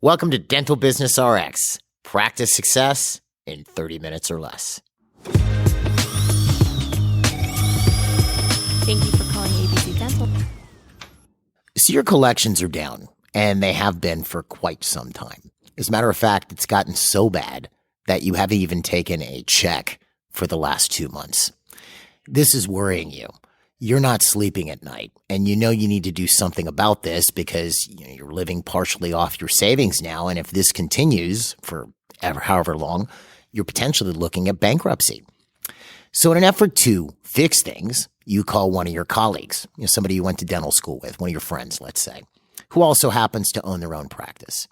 Welcome to Dental Business RX. Practice success in 30 minutes or less. Thank you for calling ABC Dental. So your collections are down, and they have been for quite some time. As a matter of fact, it's gotten so bad that you haven't even taken a check for the last 2 months. This is worrying you. You're not sleeping at night, and you know you need to do something about this because you're living partially off your savings now, and if this continues for however long, you're potentially looking at bankruptcy. So in an effort to fix things, you call one of your colleagues, somebody you went to dental school with, one of your friends, let's say, who also happens to own their own practice.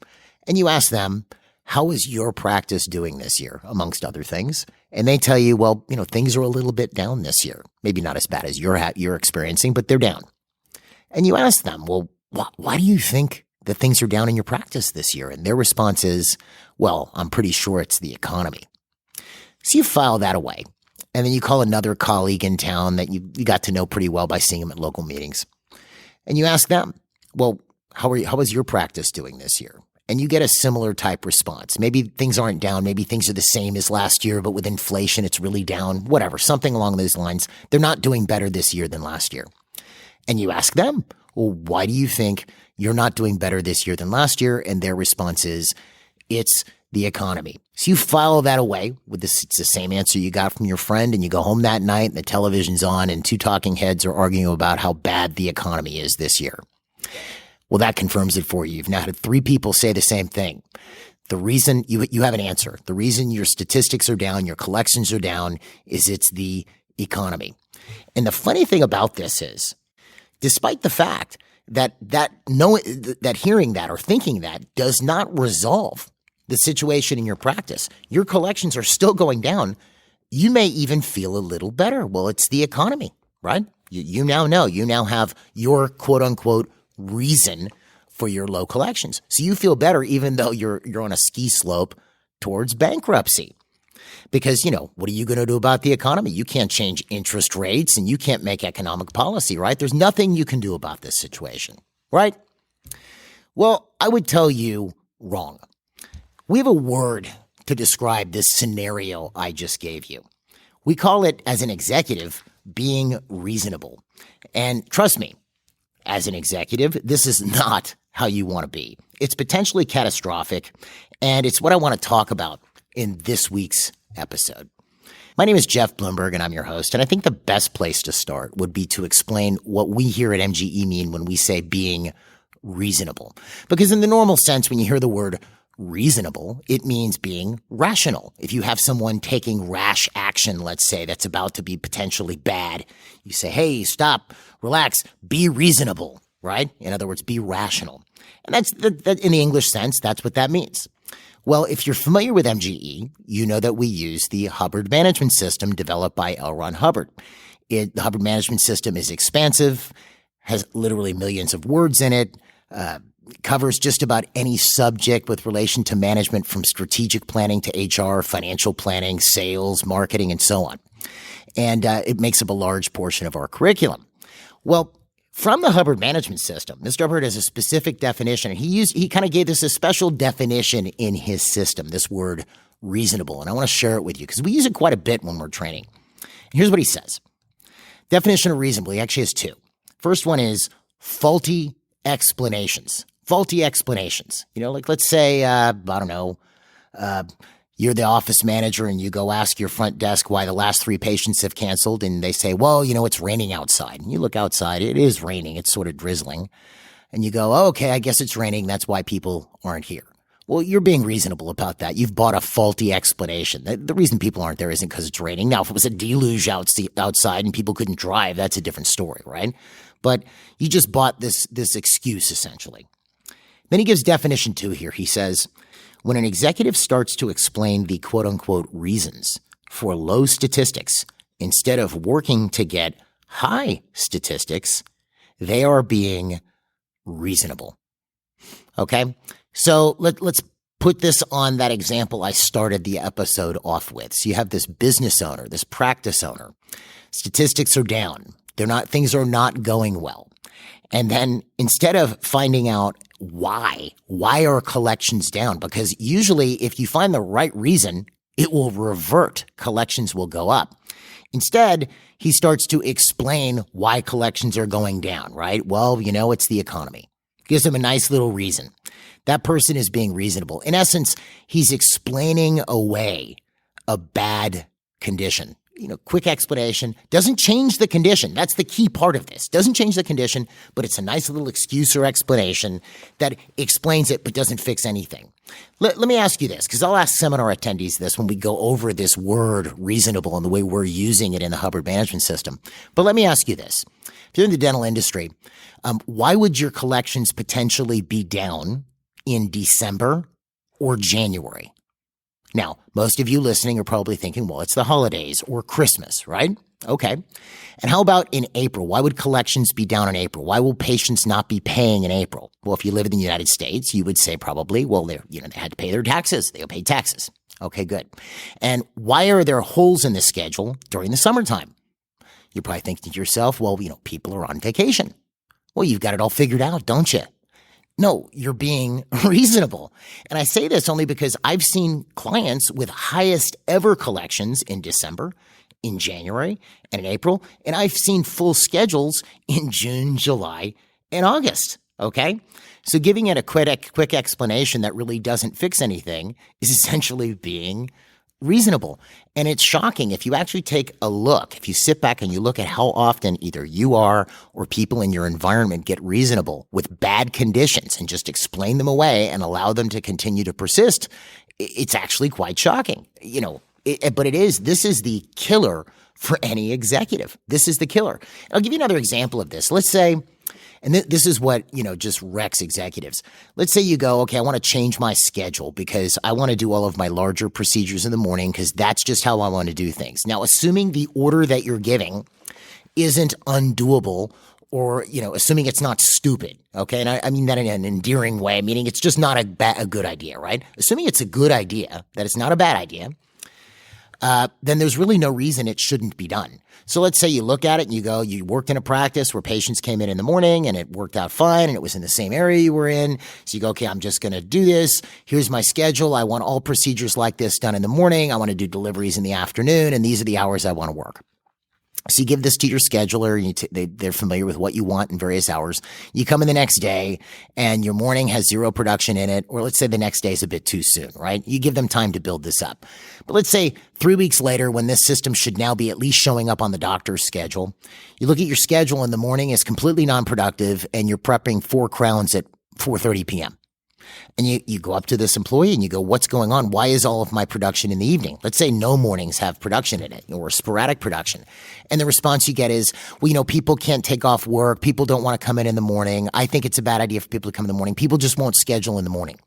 And you ask them, how is your practice doing this year, amongst other things? And they tell you, well, things are a little bit down this year. Maybe not as bad as you're experiencing, but they're down. And you ask them, well, why do you think that things are down in your practice this year? And their response is, well, I'm pretty sure it's the economy. So you file that away. And then you call another colleague in town that you got to know pretty well by seeing them at local meetings. And you ask them, well, how is your practice doing this year? And you get a similar type response. Maybe things aren't down. Maybe things are the same as last year, but with inflation, it's really down. Whatever, something along those lines. They're not doing better this year than last year. And you ask them, well, why do you think you're not doing better this year than last year? And their response is, it's the economy. So you file that away with this. It's the same answer you got from your friend, and you go home that night and the television's on and two talking heads are arguing about how bad the economy is this year. Well, that confirms it for you. You've now had 3 people say the same thing. The reason you have an answer. The reason your statistics are down, your collections are down, is it's the economy. And the funny thing about this is, despite the fact that hearing that or thinking that does not resolve the situation in your practice, your collections are still going down. You may even feel a little better. Well, it's the economy, right? You now know. You now have your quote unquote reason for your low collections. So you feel better even though you're on a ski slope towards bankruptcy. Because, what are you going to do about the economy? You can't change interest rates and you can't make economic policy, right? There's nothing you can do about this situation, right? Well, I would tell you wrong. We have a word to describe this scenario I just gave you. We call it, as an executive, being reasonable. And trust me, as an executive, this is not how you want to be. It's potentially catastrophic, and it's what I want to talk about in this week's episode. My name is Jeff Bloomberg, and I'm your host, and I think the best place to start would be to explain what we here at MGE mean when we say being reasonable. Because in the normal sense, when you hear the word reasonable, it means being rational. If you have someone taking rash action, let's say, that's about to be potentially bad, you say, hey, stop, relax, be reasonable, right? In other words, be rational. And that's in the English sense, that's what that means. Well, if you're familiar with MGE, you know that we use the Hubbard Management System developed by L. Ron Hubbard. The Hubbard Management System is expansive, has literally millions of words in it, covers just about any subject with relation to management, from strategic planning to HR, financial planning, sales, marketing, and so on. And it makes up a large portion of our curriculum. Well, from the Hubbard Management System, Mr. Hubbard has a specific definition, and he kind of gave this a special definition in his system, this word reasonable. And I want to share it with you because we use it quite a bit when we're training. And here's what he says. Definition of reasonable, he actually has 2. First one is faulty explanations. Faulty explanations. Like let's say, you're the office manager and you go ask your front desk why the last 3 patients have canceled. And they say, well, it's raining outside. And you look outside. It is raining. It's sort of drizzling. And you go, oh, okay, I guess it's raining. That's why people aren't here. Well, you're being reasonable about that. You've bought a faulty explanation. The reason people aren't there isn't because it's raining. Now, if it was a deluge outside and people couldn't drive, that's a different story, right? But you just bought this excuse, essentially. Then he gives definition 2 here. He says, when an executive starts to explain the quote-unquote reasons for low statistics instead of working to get high statistics, they are being reasonable. Okay? So let's put this on that example I started the episode off with. So you have this business owner, this practice owner. Statistics are down. Things are not going well. And then instead of finding out why are collections down? Because usually if you find the right reason, it will revert. Collections will go up. Instead, he starts to explain why collections are going down, right? Well, it's the economy. Gives him a nice little reason. That person is being reasonable. In essence, he's explaining away a bad condition. Quick explanation doesn't change the condition. That's the key part of this. Doesn't change the condition, but it's a nice little excuse or explanation that explains it but doesn't fix anything. Let me ask you this, because I'll ask seminar attendees this when we go over this word reasonable and the way we're using it in the Hubbard Management System. But let me ask you this. If you're in the dental industry, why would your collections potentially be down in December or January? Now, most of you listening are probably thinking, well, it's the holidays or Christmas, right? Okay. And how about in April? Why would collections be down in April? Why will patients not be paying in April? Well, if you live in the United States, you would say probably, well, they had to pay their taxes. They paid taxes. Okay, good. And why are there holes in the schedule during the summertime? You're probably thinking to yourself, well, people are on vacation. Well, you've got it all figured out, don't you? No, you're being reasonable. And I say this only because I've seen clients with highest ever collections in December, in January, and in April. And I've seen full schedules in June, July, and August. Okay? So giving it a quick explanation that really doesn't fix anything is essentially being reasonable. And it's shocking if you actually take a look, if you sit back and you look at how often either you are or people in your environment get reasonable with bad conditions and just explain them away and allow them to continue to persist, it's actually quite shocking. But this is the killer for any executive. This is the killer. I'll give you another example of this. Let's say, and this is what, just wrecks executives. Let's say you go, okay, I want to change my schedule because I want to do all of my larger procedures in the morning because that's just how I want to do things. Now, assuming the order that you're giving isn't undoable or, assuming it's not stupid, okay? And I mean that in an endearing way, meaning it's just not a good idea, right? Assuming it's a good idea, that it's not a bad idea, then there's really no reason it shouldn't be done. So let's say you look at it and you go, you worked in a practice where patients came in the morning and it worked out fine and it was in the same area you were in. So you go, okay, I'm just going to do this. Here's my schedule. I want all procedures like this done in the morning. I want to do deliveries in the afternoon, and these are the hours I want to work. So you give this to your scheduler. They're familiar with what you want in various hours. You come in the next day and your morning has zero production in it, or let's say the next day is a bit too soon, right? You give them time to build this up. But let's say 3 weeks later, when this system should now be at least showing up on the doctor's schedule, you look at your schedule in the morning is completely non-productive and you're prepping 4 crowns at 4:30 p.m. And you go up to this employee and you go, what's going on? Why is all of my production in the evening? Let's say no mornings have production in it or sporadic production. And the response you get is, well, people can't take off work. People don't want to come in the morning. I think it's a bad idea for people to come in the morning. People just won't schedule in the morning.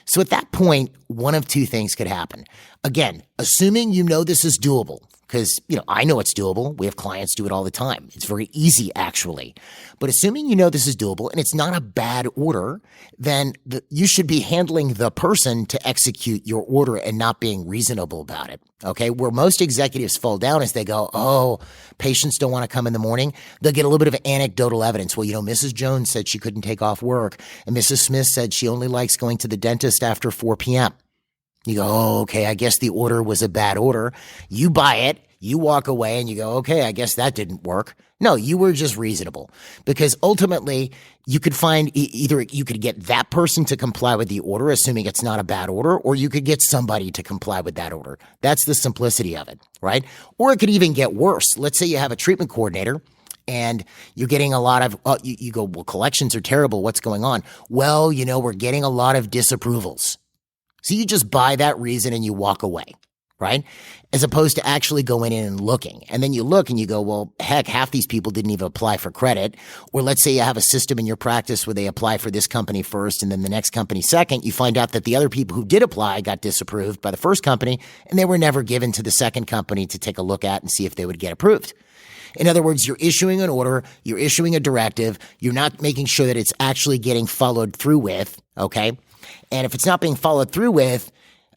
So at that point, one of two things could happen. Again, assuming this is doable, because, I know it's doable. We have clients do it all the time. It's very easy, actually. But assuming this is doable and it's not a bad order, then you should be handling the person to execute your order and not being reasonable about it. Okay? Where most executives fall down is they go, oh, patients don't want to come in the morning. They'll get a little bit of anecdotal evidence. Well, Mrs. Jones said she couldn't take off work, and Mrs. Smith said she only likes going to the dentist after 4 p.m. You go, oh, okay, I guess the order was a bad order. You buy it, you walk away, and you go, okay, I guess that didn't work. No, you were just reasonable. Because ultimately, you could find either you could get that person to comply with the order, assuming it's not a bad order, or you could get somebody to comply with that order. That's the simplicity of it, right? Or it could even get worse. Let's say you have a treatment coordinator, and you're getting a lot of, you go, well, collections are terrible. What's going on? Well, we're getting a lot of disapprovals. So you just buy that reason and you walk away, right? As opposed to actually going in and looking. And then you look and you go, well, heck, half these people didn't even apply for credit. Or let's say you have a system in your practice where they apply for this company first and then the next company second. You find out that the other people who did apply got disapproved by the first company and they were never given to the second company to take a look at and see if they would get approved. In other words, you're issuing an order, you're issuing a directive, you're not making sure that it's actually getting followed through with, okay? And if it's not being followed through with,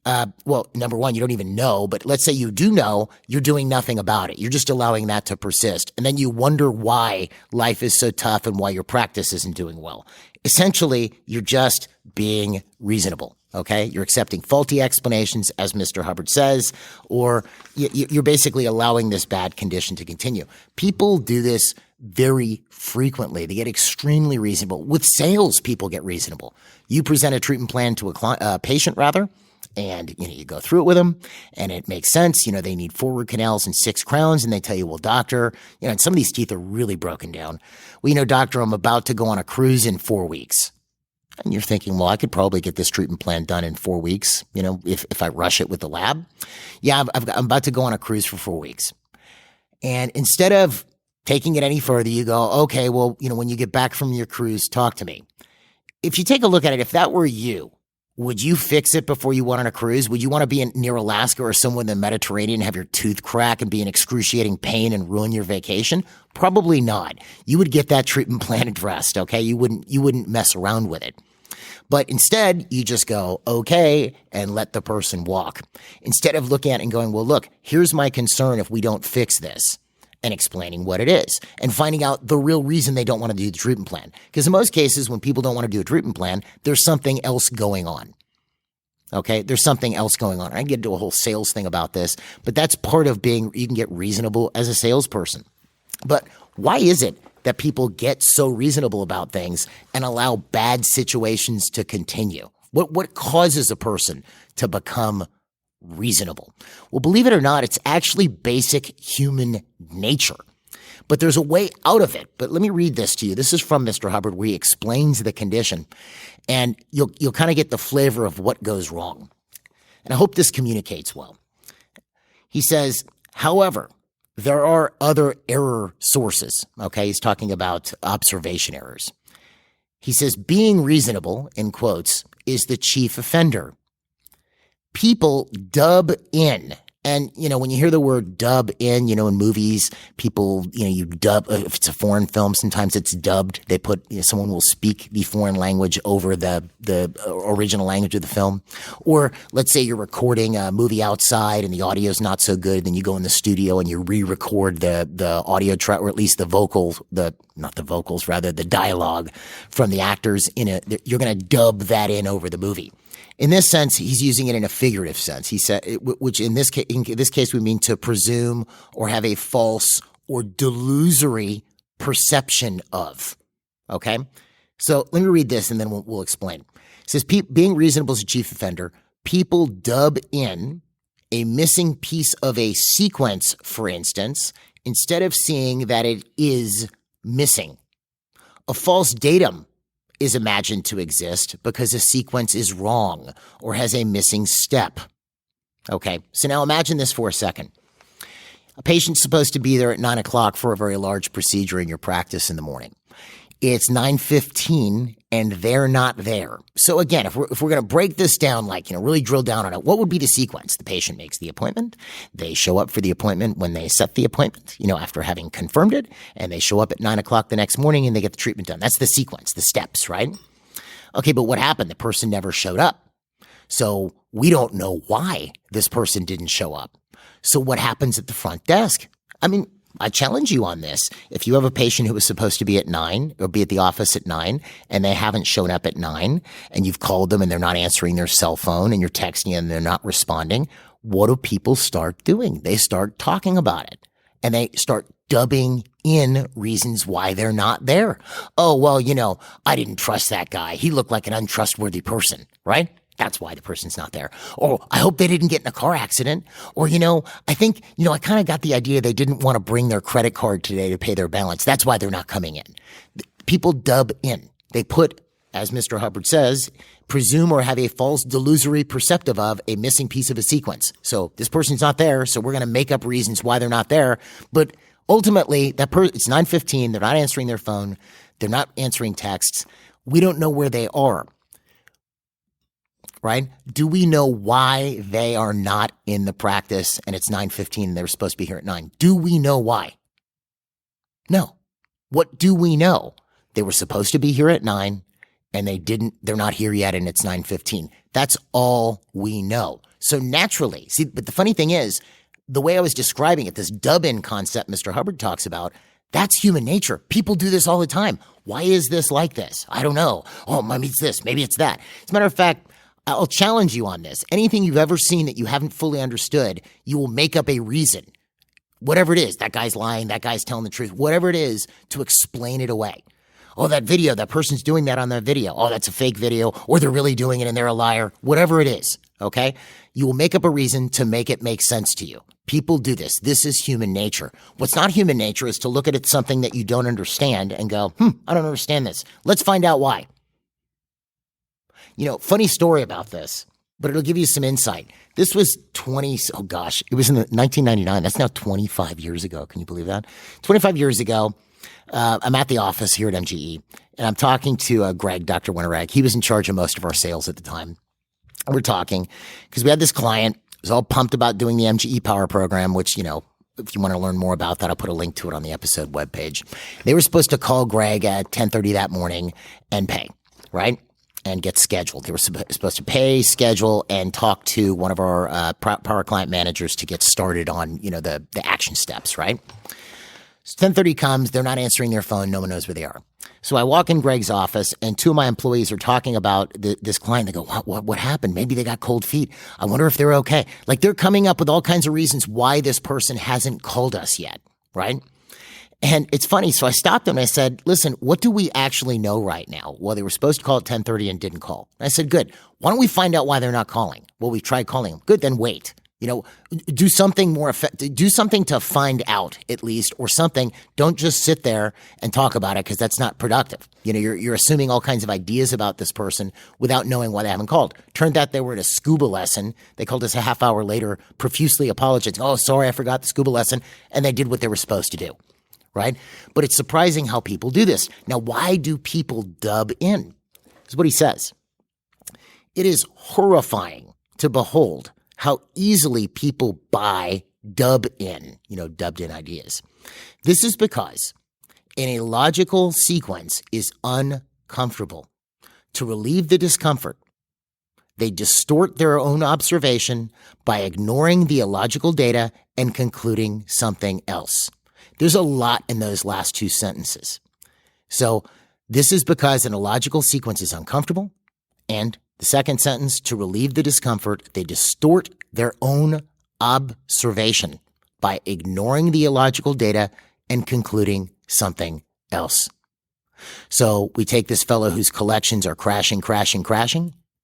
Well, number one, you don't even know, but let's say you do know, you're doing nothing about it. You're just allowing that to persist. And then you wonder why life is so tough and why your practice isn't doing well. Essentially, you're just being reasonable. Okay. You're accepting faulty explanations, as Mr. Hubbard says, or you're basically allowing this bad condition to continue. People do this very frequently. They get extremely reasonable. With sales, people get reasonable. You present a treatment plan to a patient, and you go through it with them, and it makes sense. They need 4 root canals and 6 crowns, and they tell you, well, doctor, and some of these teeth are really broken down. Well, doctor, I'm about to go on a cruise in 4 weeks. And you're thinking, well, I could probably get this treatment plan done in 4 weeks, if I rush it with the lab. Yeah, I'm about to go on a cruise for 4 weeks. And instead of taking it any further, you go, okay, well, when you get back from your cruise, talk to me. If you take a look at it, if that were you, would you fix it before you went on a cruise? Would you want to be near Alaska or somewhere in the Mediterranean, have your tooth crack and be in excruciating pain and ruin your vacation? Probably not. You would get that treatment plan addressed, okay? You wouldn't mess around with it. But instead, you just go, okay, and let the person walk. Instead of looking at it and going, well, look, here's my concern if we don't fix this, and explaining what it is and finding out the real reason they don't want to do the treatment plan. Because in most cases, when people don't want to do a treatment plan, there's something else going on. Okay, there's something else going on. I can get into a whole sales thing about this, but that's part of you can get reasonable as a salesperson. But why is it that people get so reasonable about things and allow bad situations to continue? What causes a person to become reasonable? Well, believe it or not, it's actually basic human nature. But there's a way out of it. But let me read this to you. This is from Mr. Hubbard, where he explains the condition, and you'll kind of get the flavor of what goes wrong. And I hope this communicates well. He says, however, there are other error sources. Okay, he's talking about observation errors. He says, being reasonable, in quotes, is the chief offender. People dub in. And, when you hear the word dub in, in movies, people, you dub, if it's a foreign film, sometimes it's dubbed. They put, someone will speak the foreign language over the original language of the film. Or let's say you're recording a movie outside and the audio's not so good. Then you go in the studio and you re-record the audio track, or at least the dialogue from the actors you're going to dub that in over the movie. In this sense, he's using it in a figurative sense. He said, which in this case we mean to presume or have a false or delusory perception of. Okay, so let me read this and then we'll explain. It says, being reasonable as a chief offender, people dub in a missing piece of a sequence, for instance, instead of seeing that it is missing. A false datum is imagined to exist because a sequence is wrong or has a missing step. Okay, so now imagine this for a second. A patient's supposed to be there at 9 o'clock for a very large procedure in your practice in the morning. It's 9:15 and they're not there. So again, if we're going to break this down, really drill down on it, what would be the sequence? The patient makes the appointment. They show up for the appointment when they set the appointment, after having confirmed it, and they show up at 9 o'clock the next morning and they get the treatment done. That's the sequence, the steps, right? Okay, but what happened? The person never showed up. So we don't know why this person didn't show up. So what happens at the front desk? I challenge you on this. If you have a patient who was supposed to be at 9 or be at the office at 9 and they haven't shown up at 9 and you've called them and they're not answering their cell phone and you're texting and they're not responding, what do people start doing? They start talking about it and they start dubbing in reasons why they're not there. Oh, well, I didn't trust that guy. He looked like an untrustworthy person, right? That's why the person's not there. Or I hope they didn't get in a car accident. Or, I think, I kind of got the idea they didn't want to bring their credit card today to pay their balance. That's why they're not coming in. People dub in. They put, as Mr. Hubbard says, presume or have a false delusory perceptive of a missing piece of a sequence. So this person's not there, so we're going to make up reasons why they're not there. But ultimately, it's 9:15. They're not answering their phone. They're not answering texts. We don't know where they are. Right? Do we know why they are not in the practice and it's 9:15 and they were supposed to be here at 9? Do we know why? No. What do we know? They were supposed to be here at 9 and they're not here yet and it's 9:15. That's all we know. So naturally, see, but the funny thing is, the way I was describing it, this dub-in concept Mr. Hubbard talks about, that's human nature. People do this all the time. Why is this like this? I don't know. Oh, maybe it's this, maybe it's that. As a matter of fact, I'll challenge you on this. Anything you've ever seen that you haven't fully understood, you will make up a reason, whatever it is. That guy's lying, that guy's telling the truth, whatever it is, to explain it away. Oh, that video, that person's doing that on that video. Oh, that's a fake video, or they're really doing it and they're a liar. Whatever it is, okay? You will make up a reason to make it make sense to you. People do this. This is human nature. What's not human nature is to look at it something that you don't understand and go, I don't understand this. Let's find out why. You know, funny story about this, but it'll give you some insight. This was it was in 1999. That's now 25 years ago. Can you believe that? 25 years ago, I'm at the office here at MGE, and I'm talking to Greg, Dr. Winterrag. He was in charge of most of our sales at the time. We're talking because we had this client who was all pumped about doing the MGE Power Program, which, you know, if you want to learn more about that, I'll put a link to it on the episode webpage. They were supposed to call Greg at 10:30 that morning and pay, right? And get scheduled. They were supposed to pay, schedule, and talk to one of our power client managers to get started on, you know, the action steps, right? So 10:30 comes, they're not answering their phone, no one knows where they are. So I walk in Greg's office, and two of my employees are talking about this client. They go, what happened? Maybe they got cold feet. I wonder if they're okay. Like, they're coming up with all kinds of reasons why this person hasn't called us yet, right? And it's funny. So I stopped them and I said, listen, what do we actually know right now? Well, they were supposed to call at 10:30 and didn't call. And I said, good. Why don't we find out why they're not calling? Well, we tried calling them. Good, then wait. You know, do something more effective. Do something to find out at least, or something. Don't just sit there and talk about it, because that's not productive. You know, you're assuming all kinds of ideas about this person without knowing why they haven't called. Turned out they were at a scuba lesson. They called us a half hour later, profusely apologizing. Oh, sorry, I forgot the scuba lesson. And they did what they were supposed to do. Right? But it's surprising how people do this. Now, why do people dub in? This is what he says. It is horrifying to behold how easily people buy dub in, dubbed in ideas. This is because an illogical sequence is uncomfortable. To relieve the discomfort, they distort their own observation by ignoring the illogical data and concluding something else. There's a lot in those last two sentences. So this is because an illogical sequence is uncomfortable. And the second sentence, to relieve the discomfort, they distort their own observation by ignoring the illogical data and concluding something else. So we take this fellow whose collections are crashing,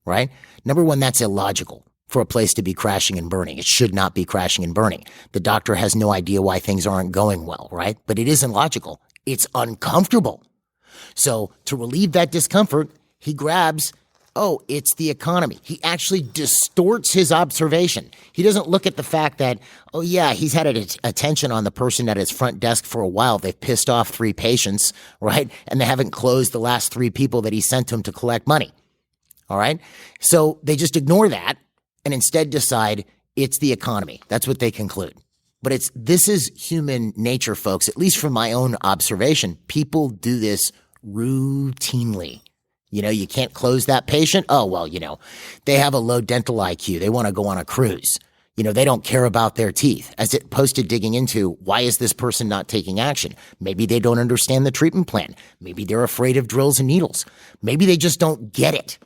right? Number one, that's illogical for a place to be crashing and burning. It should not be crashing and burning. The doctor has no idea why things aren't going well, right? But it isn't logical. It's uncomfortable. So to relieve that discomfort, he grabs, it's the economy. He actually distorts his observation. He doesn't look at the fact that, he's had attention on the person at his front desk for a while. They've pissed off 3 patients, right? And they haven't closed the last 3 people that he sent to him to collect money. All right? So they just ignore that and instead decide it's the economy. That's what they conclude. But this is human nature, folks. At least from my own observation, people do this routinely. You can't close that patient. They have a low dental IQ. They want to go on a cruise. They don't care about their teeth. As opposed to digging into, why is this person not taking action? Maybe they don't understand the treatment plan. Maybe they're afraid of drills and needles. Maybe they just don't get it.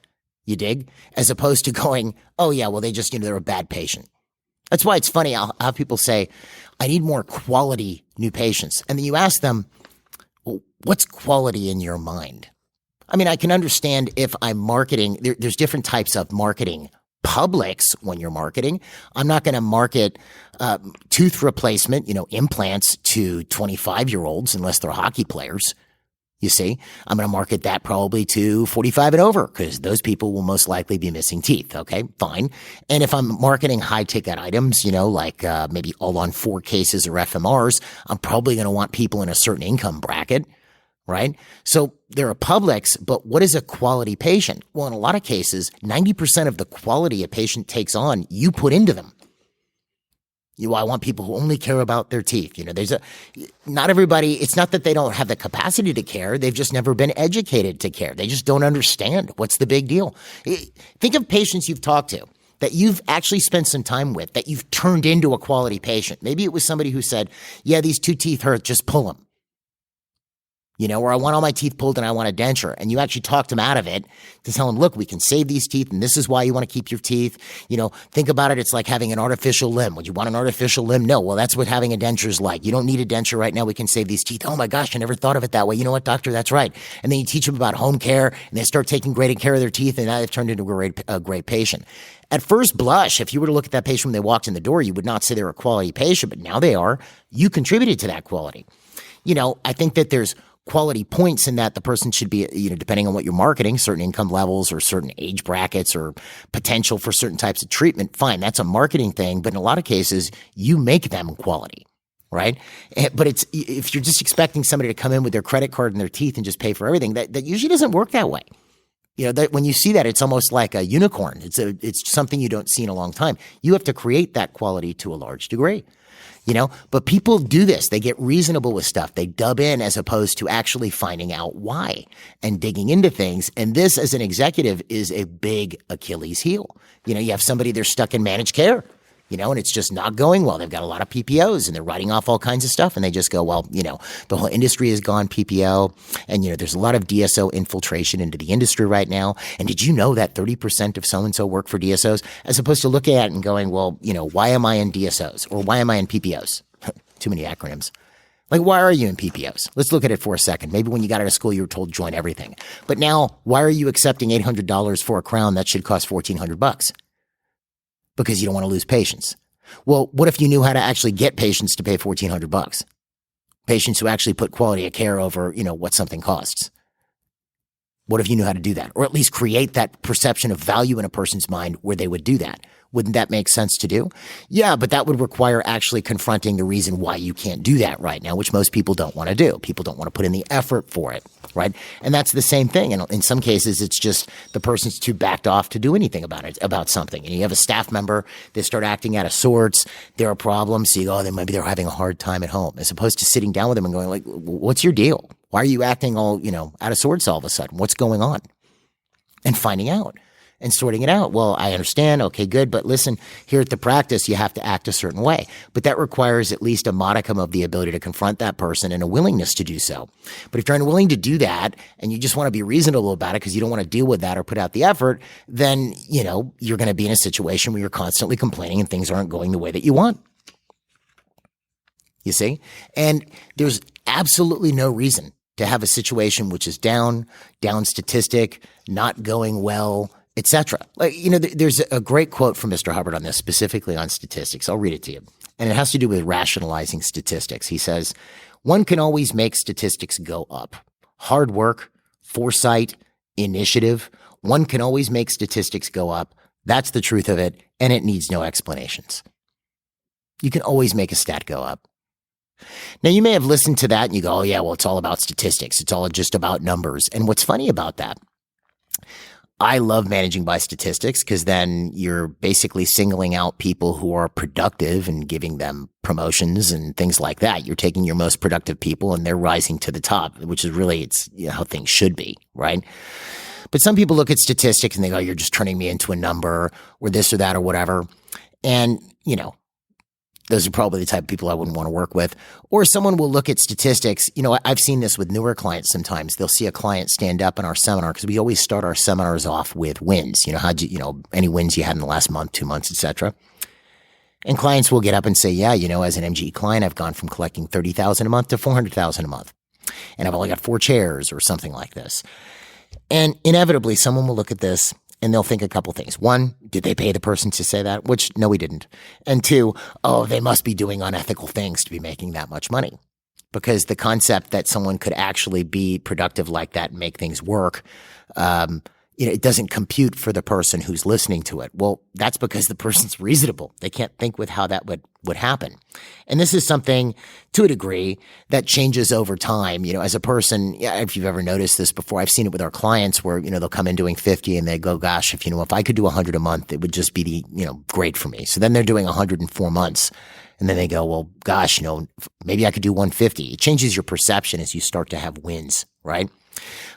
You dig? As opposed to going, they just, they're a bad patient. That's why it's funny. I'll have people say, I need more quality new patients. And then you ask them, well, what's quality in your mind? I mean, I can understand if I'm marketing, there's different types of marketing publics when you're marketing. I'm not going to market tooth replacement, implants to 25-year-olds unless they're hockey players. You see, I'm going to market that probably to 45 and over because those people will most likely be missing teeth. Okay, fine. And if I'm marketing high ticket items, like maybe all on 4 cases or FMRs, I'm probably going to want people in a certain income bracket. Right? So there are publics, but what is a quality patient? Well, in a lot of cases, 90% of the quality a patient takes on, you put into them. I want people who only care about their teeth. Not everybody, it's not that they don't have the capacity to care. They've just never been educated to care. They just don't understand what's the big deal. Think of patients you've talked to that you've actually spent some time with, that you've turned into a quality patient. Maybe it was somebody who said, yeah, these 2 teeth hurt, just pull them. Or I want all my teeth pulled and I want a denture. And you actually talked them out of it to tell them, look, we can save these teeth and this is why you want to keep your teeth. Think about it. It's like having an artificial limb. Would you want an artificial limb? No. Well, that's what having a denture is like. You don't need a denture right now. We can save these teeth. Oh my gosh, I never thought of it that way. You know what, doctor? That's right. And then you teach them about home care and they start taking great care of their teeth and now they've turned into a great patient. At first blush, if you were to look at that patient when they walked in the door, you would not say they're a quality patient, but now they are. You contributed to that quality. I think that there's quality points in that the person should be, depending on what you're marketing, certain income levels or certain age brackets or potential for certain types of treatment. Fine, that's a marketing thing. But in a lot of cases, you make them quality, right? But if you're just expecting somebody to come in with their credit card and their teeth and just pay for everything, that usually doesn't work that way. That when you see that, it's almost like a unicorn. It's something you don't see in a long time. You have to create that quality to a large degree. But people do this. They get reasonable with stuff. They dub in as opposed to actually finding out why and digging into things. And this, as an executive, is a big Achilles heel. You have somebody, they're stuck in managed care, and it's just not going well. They've got a lot of PPOs and they're writing off all kinds of stuff. And they just go, well, the whole industry has gone PPO and, there's a lot of DSO infiltration into the industry right now. And did you know that 30% of so-and-so work for DSOs? As opposed to looking at it and going, well, why am I in DSOs or why am I in PPOs? Too many acronyms. Like, why are you in PPOs? Let's look at it for a second. Maybe when you got out of school, you were told join everything. But now, why are you accepting $800 for a crown that should cost $1,400? Because you don't want to lose patients. Well, what if you knew how to actually get patients to pay $1,400? Patients who actually put quality of care over, what something costs. What if you knew how to do that? Or at least create that perception of value in a person's mind where they would do that. Wouldn't that make sense to do? Yeah, but that would require actually confronting the reason why you can't do that right now, which most people don't want to do. People don't want to put in the effort for it, right? And that's the same thing. And in some cases, it's just the person's too backed off to do anything about something. And you have a staff member, they start acting out of sorts, there are problems, so you go, maybe they're having a hard time at home, as opposed to sitting down with them and going like, what's your deal? Why are you acting all, out of sorts all of a sudden? What's going on? And finding out. And sorting it out. Well, I understand. Okay, good. But listen, here at the practice, you have to act a certain way. But that requires at least a modicum of the ability to confront that person and a willingness to do so. But if you're unwilling to do that and you just want to be reasonable about it because you don't want to deal with that or put out the effort, then, you're going to be in a situation where you're constantly complaining and things aren't going the way that you want. You see? And there's absolutely no reason to have a situation which is down statistic, not going well, etc. There's a great quote from Mr. Hubbard on this, specifically on statistics. I'll read it to you. And it has to do with rationalizing statistics. He says, one can always make statistics go up. Hard work, foresight, initiative. One can always make statistics go up. That's the truth of it. And it needs no explanations. You can always make a stat go up. Now, you may have listened to that and you go, oh yeah, well, it's all about statistics. It's all just about numbers. And what's funny about that, I love managing by statistics because then you're basically singling out people who are productive and giving them promotions and things like that. You're taking your most productive people and they're rising to the top, which is really, it's how things should be, right? But some people look at statistics and they go, you're just turning me into a number or this or that or whatever. And, those are probably the type of people I wouldn't want to work with. Or someone will look at statistics. I've seen this with newer clients sometimes. They'll see a client stand up in our seminar because we always start our seminars off with wins. Any wins you had in the last month, 2 months, etc. And clients will get up and say, yeah, as an MGE client, I've gone from collecting $30,000 a month to $400,000 a month. And I've only got 4 chairs or something like this. And inevitably, someone will look at this and they'll think a couple things. One, did they pay the person to say that? Which, no, we didn't. And 2, oh, they must be doing unethical things to be making that much money. Because the concept that someone could actually be productive like that and make things work, it doesn't compute for the person who's listening to it. Well, that's because the person's reasonable. They can't think with how that would happen. And this is something, to a degree, that changes over time. As a person, if you've ever noticed this before, I've seen it with our clients where, they'll come in doing 50 and they go, gosh, if I could do 100 a month, it would just be great for me. So then they're doing 100 in 4 months. And then they go, well, gosh, maybe I could do 150. It changes your perception as you start to have wins, right?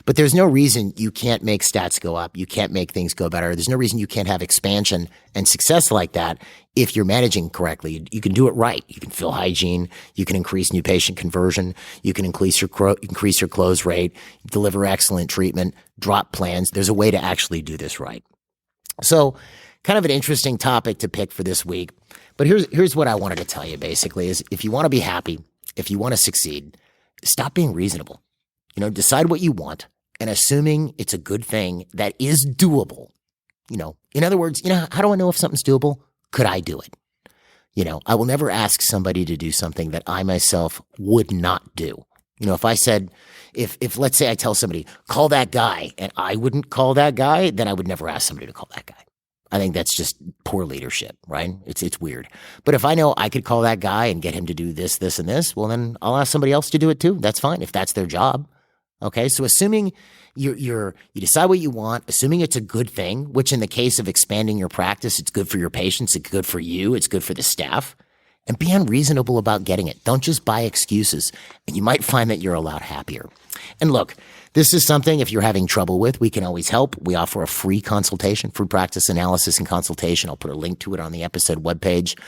But there's no reason you can't make stats go up. You can't make things go better. There's no reason you can't have expansion and success like that if you're managing correctly. You can do it right. You can fill hygiene. You can increase new patient conversion. You can increase your close rate, deliver excellent treatment, drop plans. There's a way to actually do this right. So kind of an interesting topic to pick for this week. But here's what I wanted to tell you basically is if you want to be happy, if you want to succeed, stop being reasonable. Decide what you want and assuming it's a good thing that is doable. In other words, how do I know if something's doable? Could I do it? I will never ask somebody to do something that I myself would not do. If I said, if let's say I tell somebody, call that guy, and I wouldn't call that guy, then I would never ask somebody to call that guy. I think that's just poor leadership, right? It's weird. But if I know I could call that guy and get him to do this, this, and this, well, then I'll ask somebody else to do it too. That's fine if that's their job. Okay, so assuming you decide what you want, assuming it's a good thing, which in the case of expanding your practice, it's good for your patients, it's good for you, it's good for the staff, and be unreasonable about getting it. Don't just buy excuses, and you might find that you're a lot happier. And look, this is something if you're having trouble with, we can always help. We offer a free consultation, free practice analysis and consultation. I'll put a link to it on the episode webpage.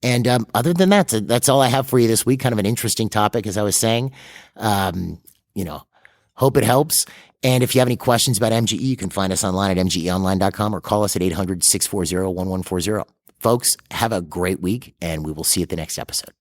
And other than that, that's all I have for you this week. Kind of an interesting topic, as I was saying. Hope it helps. And if you have any questions about MGE, you can find us online at mgeonline.com or call us at 800-640-1140. Folks, have a great week, and we will see you at the next episode.